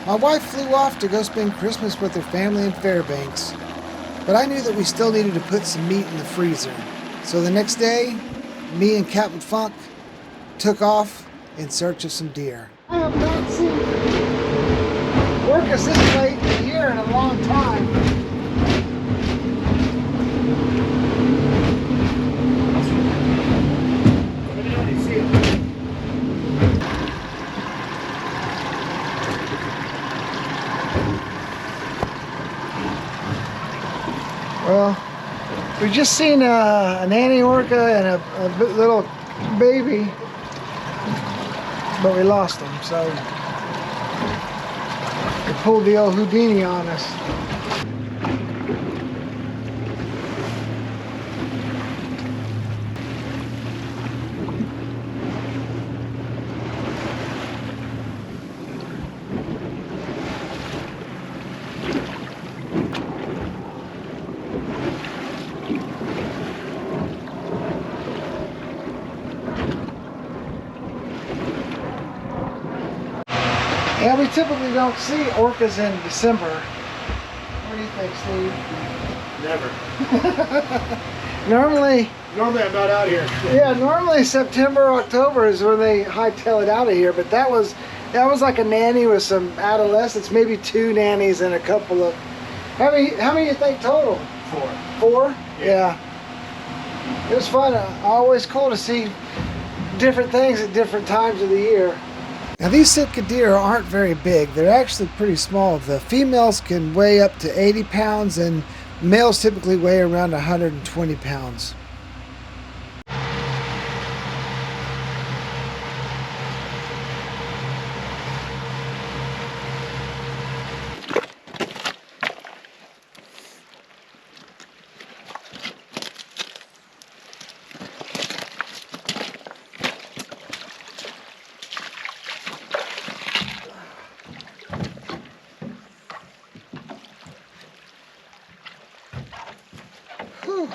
My wife flew off to go spend Christmas with her family in Fairbanks, but I knew that we still needed to put some meat in the freezer. So the next day, me and Captain Funk took off in search of some deer. I have not seen orcas this late in the year in a long time. Let me know when you see it. Well, we just seen a nanny orca and a little baby, but we lost them, so they pulled the old Houdini on us. Yeah, we typically don't see orcas in December. What do you think, Steve? Never. Normally I'm not out here. Yeah, normally September, October is when they hightail it out of here, but that was like a nanny with some adolescents, maybe 2 nannies and a couple of... How many you think total? 4. 4? Yeah. It was fun. Always cool to see different things at different times of the year. Now these Sitka deer aren't very big. They're actually pretty small. The females can weigh up to 80 pounds and males typically weigh around 120 pounds. Whew.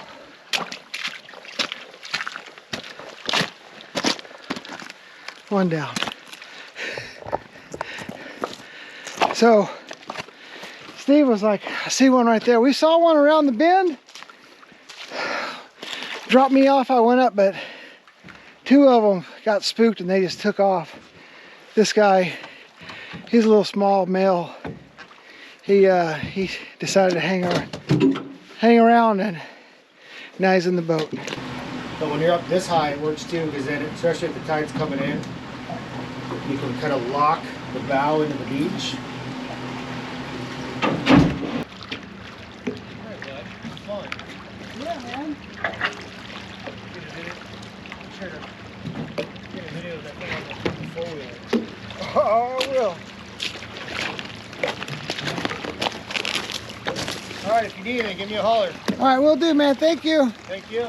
One down. So Steve was like, I see one right there. We saw one around the bend. Dropped me off, I went up, but 2 of them got spooked and they just took off. This guy, he's a little small male. He decided to hang around, and now he's in the boat. But when you're up this high, it works too, because then, especially if the tide's coming in, you can kind of lock the bow into the beach. Fun. Yeah, man. Get a video of that thing on the 4-wheeler. Oh, I will. All right, if you need anything, give me a holler. All right, will do, man. Thank you. Thank you.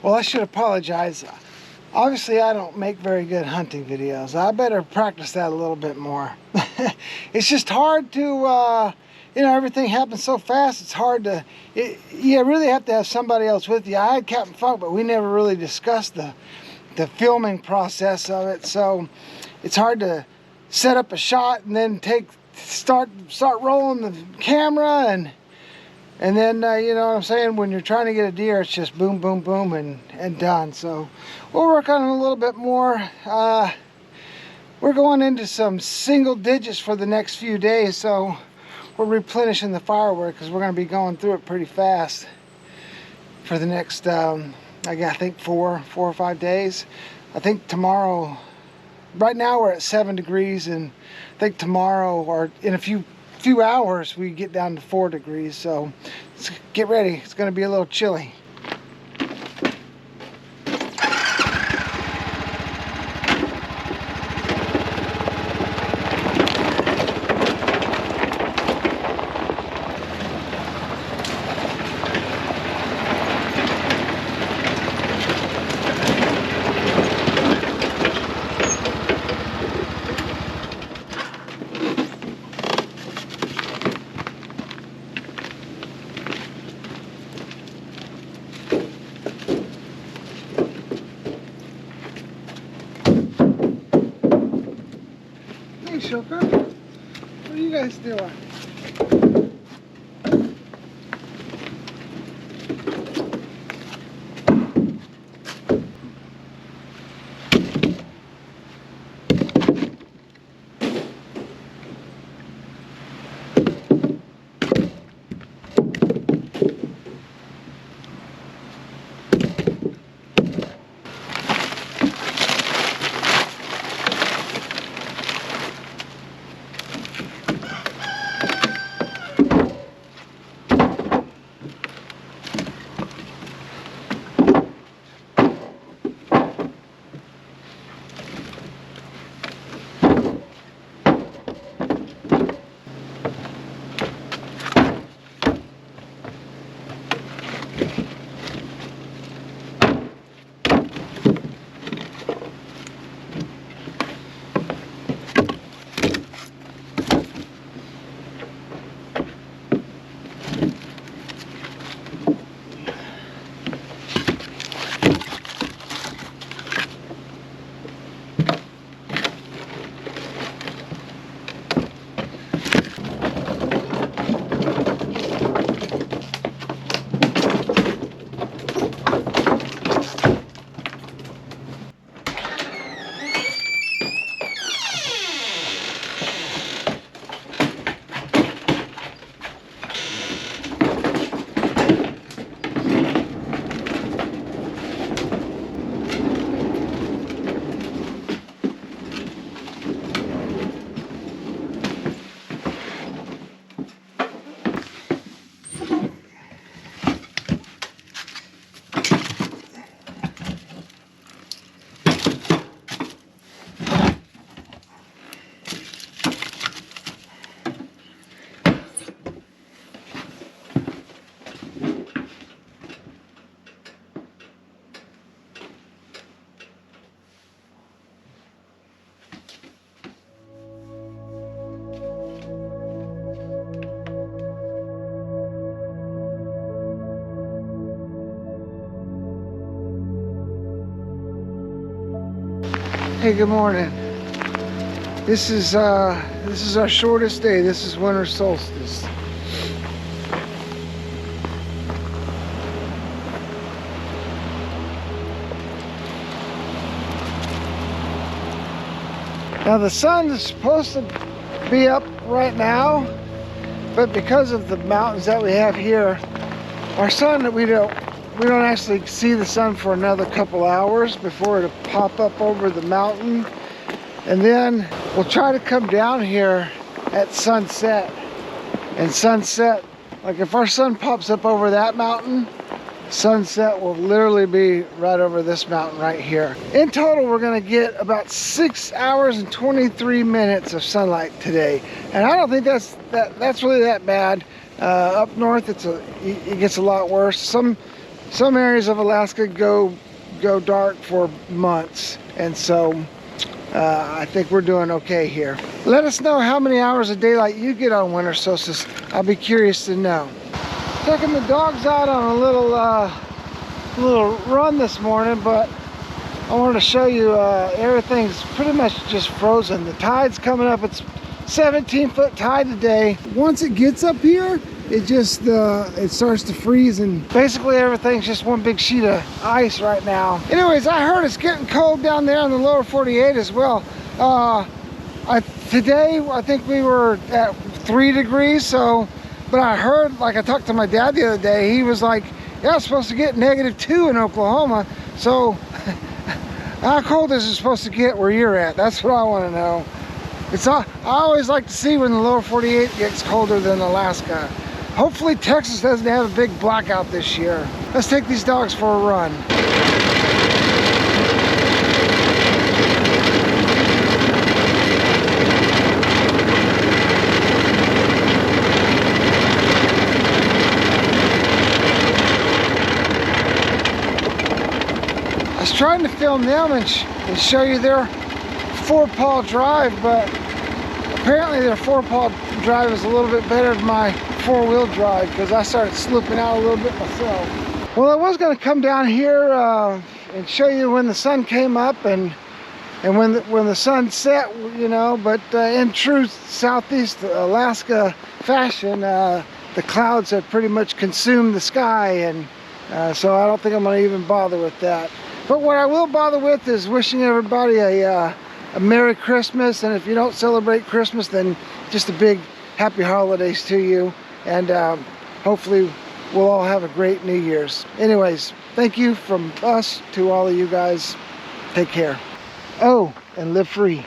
Well, I should apologize. Obviously, I don't make very good hunting videos. I better practice that a little bit more. It's just hard to, you know, everything happens so fast. It's hard to, you really have to have somebody else with you. I had Captain Funk, but we never really discussed the filming process of it. So it's hard to set up a shot and then start rolling the camera and then you know what I'm saying, when you're trying to get a deer, it's just boom, boom, boom, and done. So we'll work on it a little bit more. We're going into some single digits for the next few days, so we're replenishing the firewood because we're going to be going through it pretty fast for the next, I think 4 or 5 days. I think tomorrow, right now we're at 7 degrees, and I think tomorrow or in a few hours we get down to 4 degrees. So let's get ready. It's going to be a little chilly. Sugar, what are you guys doing? Hey, good morning. This is our shortest day. This is winter solstice. Now the sun is supposed to be up right now, but because of the mountains that we have here, our sun, we don't actually see the sun for another couple hours before it'll pop up over the mountain. And then we'll try to come down here at sunset. And sunset, like if our sun pops up over that mountain, sunset will literally be right over this mountain right here. In total, we're gonna get about 6 hours and 23 minutes of sunlight today. And I don't think that's really that bad. Up north, it gets a lot worse. Some some areas of Alaska go dark for months, and so I think we're doing okay here. Let us know how many hours of daylight you get on winter solstice. I'll be curious to know. Taking the dogs out on a little run this morning, but I wanted to show you everything's pretty much just frozen. The tide's coming up. It's 17-foot tide today. Once it gets up here, it just it starts to freeze, and basically everything's just one big sheet of ice right now. Anyways, I heard it's getting cold down there in the lower 48 as well. Today I think we were at 3 degrees, so, but I heard, like I talked to my dad the other day, he was like, yeah, it's supposed to get -2 in Oklahoma. So how cold is it supposed to get where you're at? That's what I want to know. I always like to see when the lower 48 gets colder than Alaska. Hopefully Texas doesn't have a big blackout this year. Let's take these dogs for a run. I was trying to film them and show you their 4-paw drive, but apparently their 4-paw drive is a little bit better than my 4-wheel drive, because I started slooping out a little bit myself. Well, I was going to come down here and show you when the sun came up and when the sun set, you know, but in true southeast Alaska fashion, the clouds have pretty much consumed the sky, and so I don't think I'm going to even bother with that. But what I will bother with is wishing everybody a Merry Christmas, and if you don't celebrate Christmas, then just a big happy holidays to you, and hopefully we'll all have a great New Year's. Anyways, thank you from us to all of you guys. Take care. Oh, and live free.